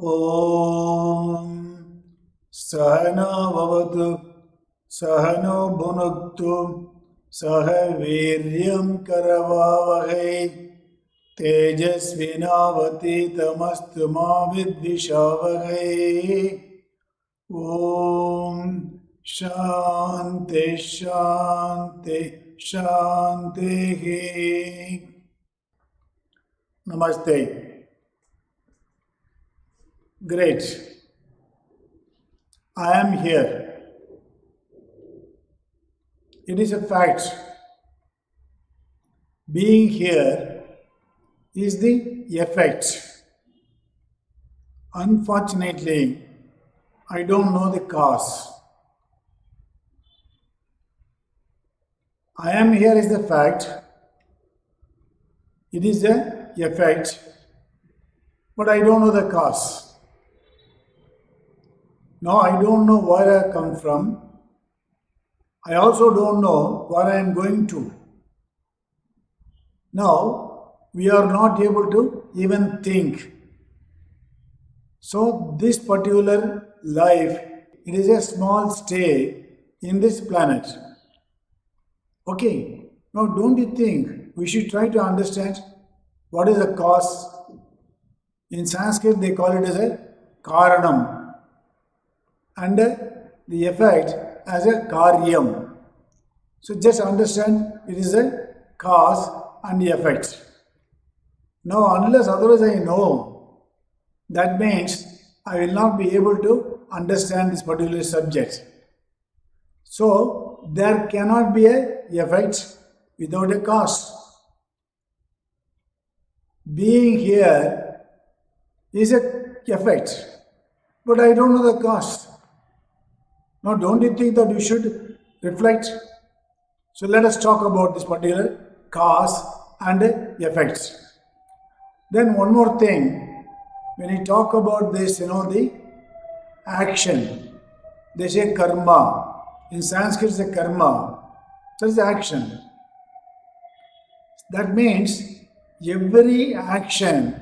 ॐ सहना भवतु सहनो भुनक्तु सह वीर्यं करवावहै तेजस्विनावतीतमस्तु मा विद्विषावहै। ॐ शान्ति शान्ति शान्तिः। Namaste. Great. I am here. It is a fact. Being here is the effect. Unfortunately, I don't know the cause. I am here is the fact. It is the effect, but I don't know the cause. Now I don't know where I come from. I also don't know where I am going to. Now we are not able to even think. So this particular life, it is a small stay in this planet. Okay, now don't you think we should try to understand what is the cause? In Sanskrit they call it as a karanam and the effect as a karyam. So just understand it is a cause and the effect. Now unless otherwise I know, that means I will not be able to understand this particular subject. So there cannot be a effect without a cause. Being here is a effect, but I don't know the cause. Now don't you think that you should reflect? So let us talk about this particular cause and effects. Then one more thing, when you talk about this, the action, they say karma. In Sanskrit, it's a karma. So it's action. That means every action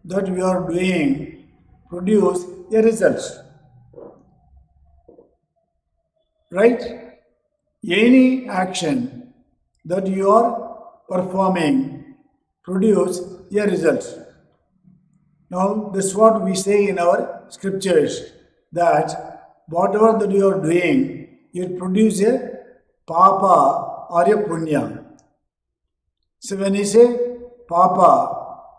that we are doing produce a result. Right? Any action that you are performing produce a result. Now, this is what we say in our scriptures, that whatever that you are doing, it produces a papa or a punya. So when you say papa,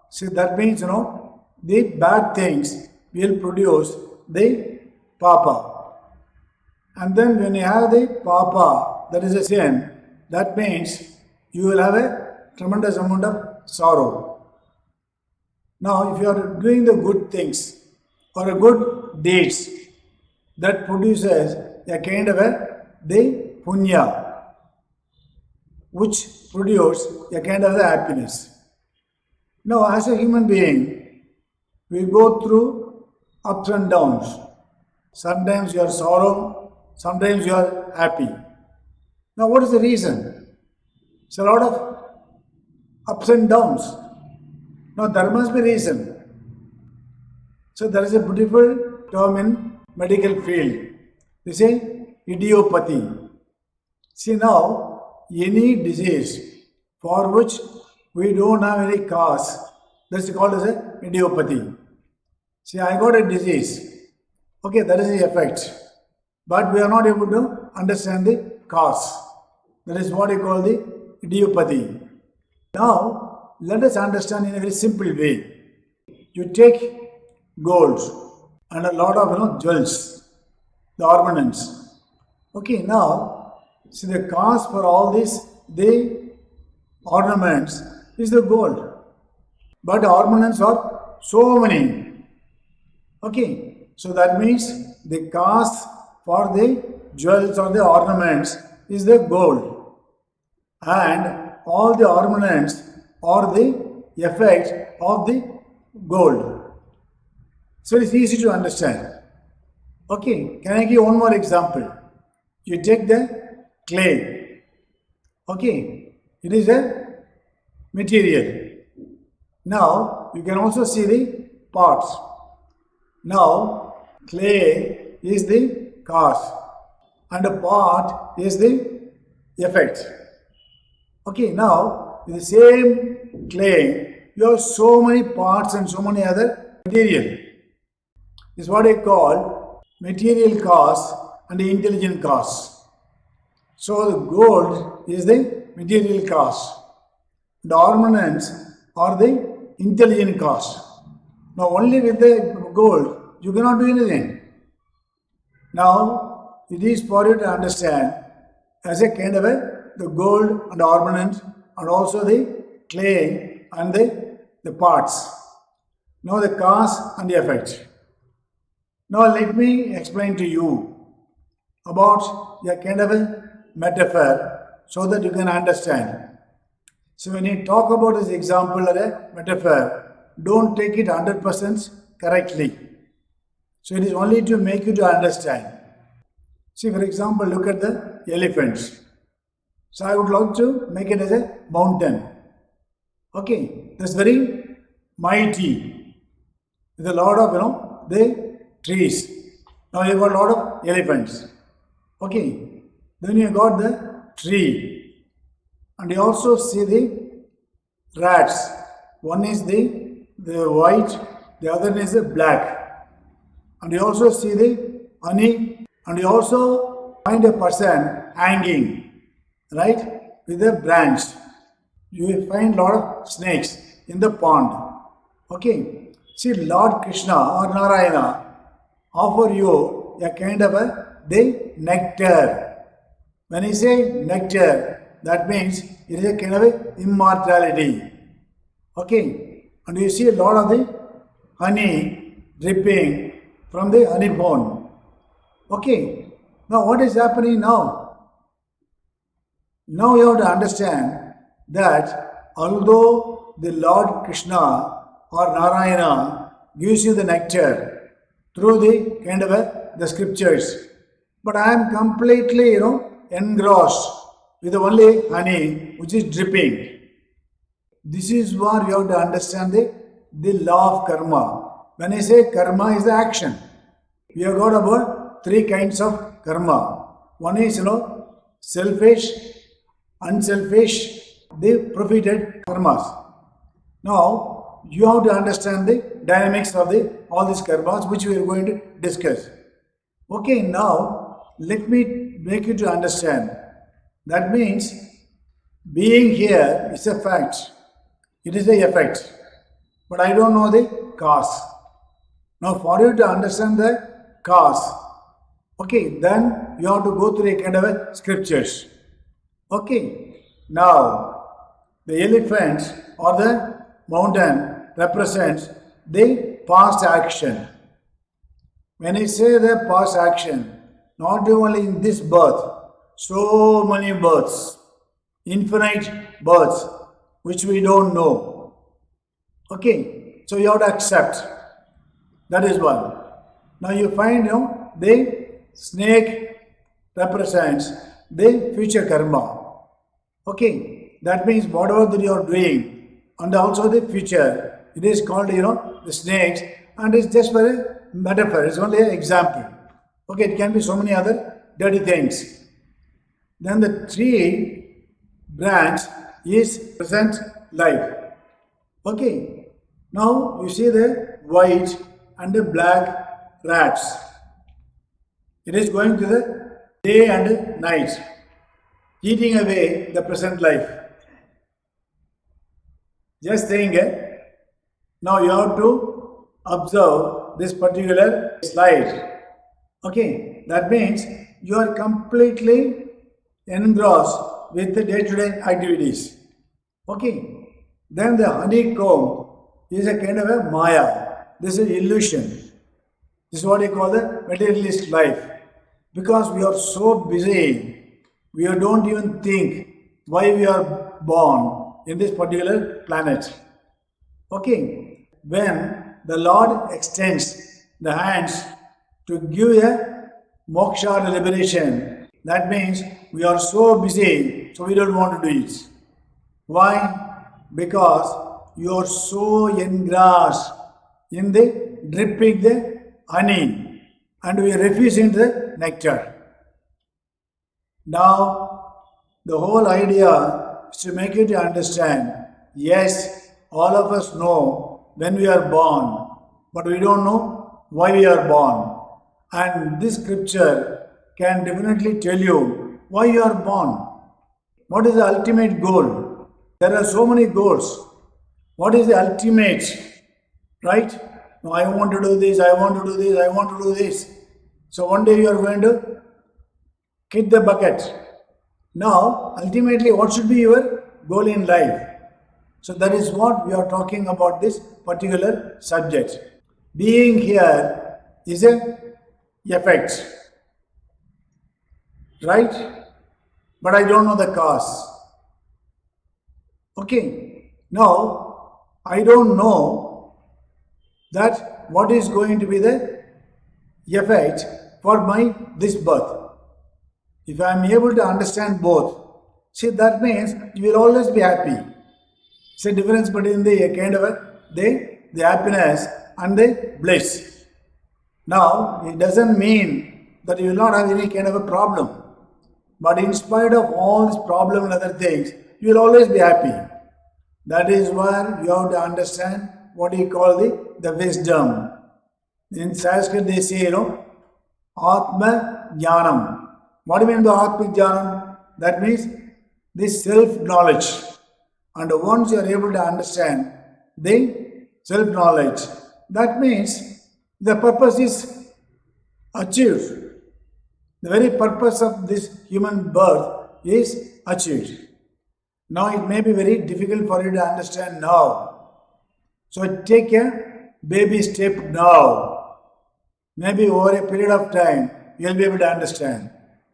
so that means, the bad things will produce the papa. And then when you have the papa, that is a sin, that means you will have a tremendous amount of sorrow. Now, if you are doing the good things or a good deeds, that produces a kind of the punya, which produces a kind of the happiness. Now, as a human being, we go through ups and downs. Sometimes you are sorrow, sometimes you are happy. Now, what is the reason? It's a lot of ups and downs. Now, there must be reason. So, there is a beautiful term in medical field. They say idiopathy. See, now, any disease for which we don't have any cause, that's called as a idiopathy. See, I got a disease. Okay, that is the effect. But we are not able to understand the cause. That is what we call the idiopathy. Now, let us understand in a very simple way. You take gold and a lot of jewels, the ornaments. Okay, now, see the cause for all this, the ornaments is the gold. But ornaments are so many. Okay, so that means the cause for the jewels or the ornaments is the gold, and all the ornaments are the effect of the gold. So it's easy to understand. Okay, can I give one more example? You take the clay. Okay, it is a material. Now you can also see the parts. Now, clay is the cause and a pot is the effect. Okay, now in the same clay, you have so many parts and so many other material. This is what I call material cause and the intelligent cause. So the gold is the material cause. The ornaments are the intelligent cause. Now only with the gold you cannot do anything. Now it is for you to understand as a kind of the gold and ornament and also the clay and the parts. Now the cause and the effect. Now let me explain to you about a kind of a metaphor so that you can understand. So when you talk about this example or a metaphor, don't take it 100% correctly. So it is only to make you to understand. See, for example, look at the elephants. So I would like to make it as a mountain. Okay, that's very mighty. With a lot of the trees. Now you got a lot of elephants. Okay, then you got the tree, and you also see the rats. One is the white, the other is the black, and you also see the honey, and you also find a person hanging, right, with a branch. You will find a lot of snakes in the pond. Okay, see, Lord Krishna or Narayana offer you a kind of the nectar. When I say nectar, that means it is a kind of immortality. Okay, and you see a lot of the honey dripping from the honey bone. Okay, now what is happening now? Now you have to understand that although the Lord Krishna or Narayana gives you the nectar through the kind of the scriptures, but I am completely engrossed with only honey which is dripping. This is what you have to understand the law of karma. When I say karma is the action, we have got about three kinds of karma. One is selfish, unselfish, the profited karmas. Now you have to understand the dynamics of all these karmas which we are going to discuss. Okay, now let me make you to understand. That means being here is a fact. It is the effect. But I don't know the cause. Now for you to understand the cause, okay, then you have to go through a kind of scriptures. Okay, now the elephant or the mountain represents the past action. When I say the past action, not only in this birth, so many births, infinite births, which we don't know. Okay, so you have to accept. That is one. Now you find, the snake represents the future karma. Okay, that means whatever that you are doing, and also the future, it is called, the snakes, and it's just for a metaphor. It's only an example. Okay, it can be so many other dirty things. Then the tree branch is present life. Okay, now you see the white and the black rats. It is going to the day and night, eating away the present life. Just think, now you have to observe this particular slide. Okay, that means you are completely engrossed with the day-to-day activities. Okay, then the honeycomb is a kind of a maya. This is illusion. This is what I call the materialist life. Because we are so busy, we don't even think why we are born in this particular planet. Okay, when the Lord extends the hands to give a moksha or liberation, that means we are so busy, so we don't want to do it. Why? Because you are so engrossed in the dripping the honey and we are refusing the nectar. Now, the whole idea is to make you to understand, yes, all of us know when we are born, but we don't know why we are born. And this scripture can definitely tell you why you are born. What is the ultimate goal? There are so many goals. What is the ultimate? Right? No, I want to do this, I want to do this, I want to do this. So one day you are going to kick the bucket. Now, ultimately, what should be your goal in life? So that is what we are talking about this particular subject. Being here is a effect, right? But I don't know the cause. Okay, now I don't know that what is going to be the effect for my this birth. If I am able to understand both, see that means you will always be happy. It's a difference between the kind of the happiness and the bliss. Now, it doesn't mean that you will not have any kind of a problem. But in spite of all this problem and other things, you will always be happy. That is where you have to understand what you call the wisdom. In Sanskrit they say, Atma Jnanam. What do you mean by Atma Jnanam? That means this self-knowledge. And once you are able to understand the self-knowledge, that means the purpose is achieved. The very purpose of this human birth is achieved. Now it may be very difficult for you to understand now. So take a baby step now. Maybe over a period of time you will be able to understand.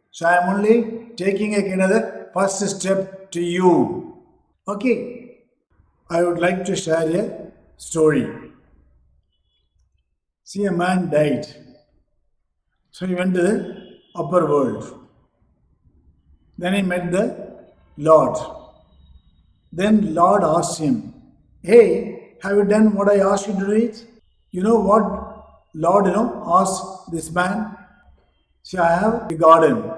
So I am only taking another first step to you. Okay. I would like to share a story. See, a man died. So he went to the upper world. Then he met the Lord. Then Lord asked him, hey, have you done what I asked you to do it? You know what Lord, asked this man? See, I have a garden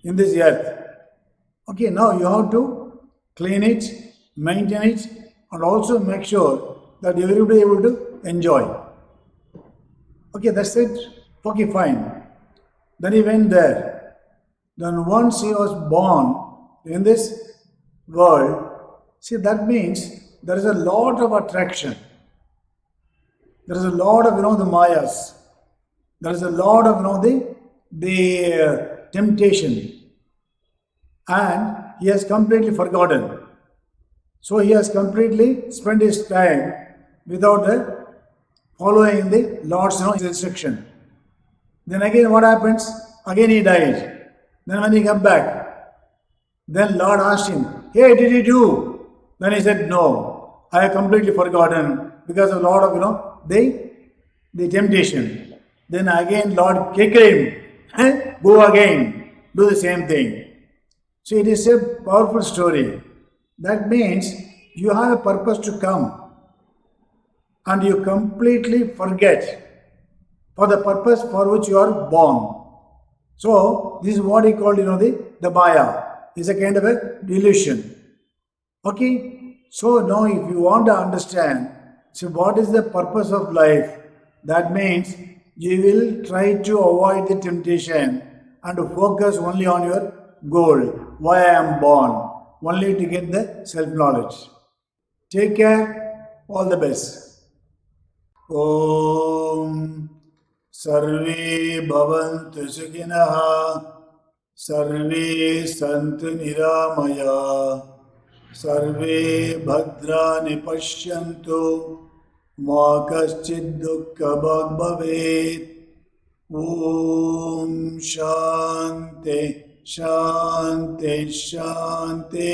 in this earth. Okay, now you have to clean it, maintain it, and also make sure that you will be able to enjoy. Okay, that's it. Okay, fine. Then he went there. Then once he was born in this world, see, that means there is a lot of attraction. There is a lot of, the mayas. There is a lot of, the temptation. And he has completely forgotten. So he has completely spent his time without following the Lord's instruction. Then again what happens? Again he died. Then when he came back, then Lord asked him, hey, did you do? Then he said, no, I have completely forgotten because of a lot of, the temptation. Then again Lord kicked him, go again, do the same thing. So it is a powerful story. That means you have a purpose to come and you completely forget for the purpose for which you are born. So this is what he called, the Maya. It's a kind of a delusion. Okay? So now if you want to understand, so what is the purpose of life? That means you will try to avoid the temptation and to focus only on your goal, why I am born, only to get the self-knowledge. Take care, all the best. Om Sarve Bhavantu Sukhinah Sarve Santu Niramaya Sarve Bhadrani Pashyantu Ma Kaschid Dukkha Bhag Bhavet. Om Shanti Shanti Shanti.